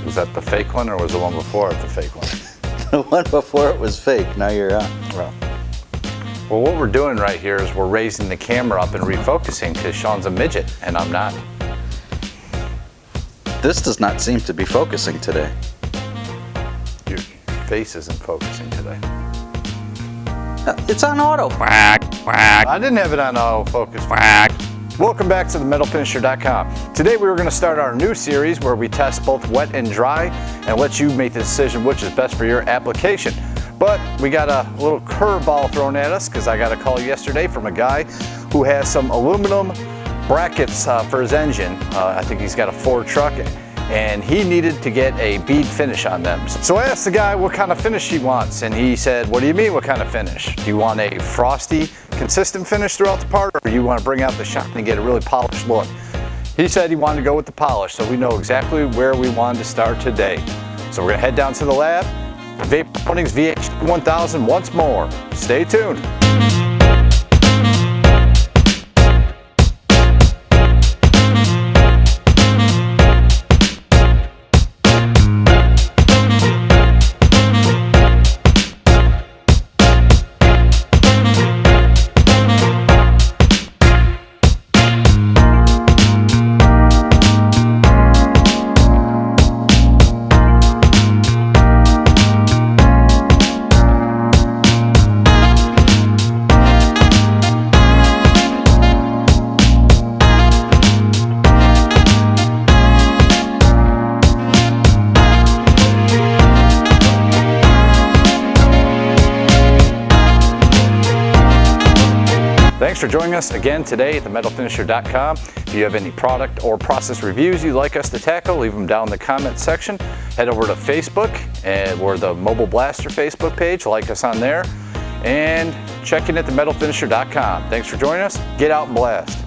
Was that the fake one, or was the one before it the fake one? The one before it was fake, now you're on. Well, what we're doing right here is we're raising the camera up and refocusing because Sean's a midget and I'm not. This does not seem to be focusing today. Your face isn't focusing today. It's on auto. I didn't have it on autofocus. Welcome back to themetalfinisher.com. Today we were going to start our new series where we test both wet and dry and let you make the decision which is best for your application. But we got a little curveball thrown at us because I got a call yesterday from a guy who has some aluminum brackets for his engine. I think he's got a Ford truck, and he needed to get a bead finish on them. So I asked the guy what kind of finish he wants, and he said, what do you mean what kind of finish? Do you want a frosty, consistent finish throughout the part, or do you want to bring out the shine and get a really polished look? He said he wanted to go with the polish, so we know exactly where we wanted to start today. So we're going to head down to the lab. Vapor Honing's VHT 1000 once more. Stay tuned. Thanks for joining us again today at themetalfinisher.com. If you have any product or process reviews you'd like us to tackle, leave them down in the comment section. Head over to Facebook, and we're the Mobile Blaster Facebook page. Like us on there. And check in at themetalfinisher.com. Thanks for joining us. Get out and blast.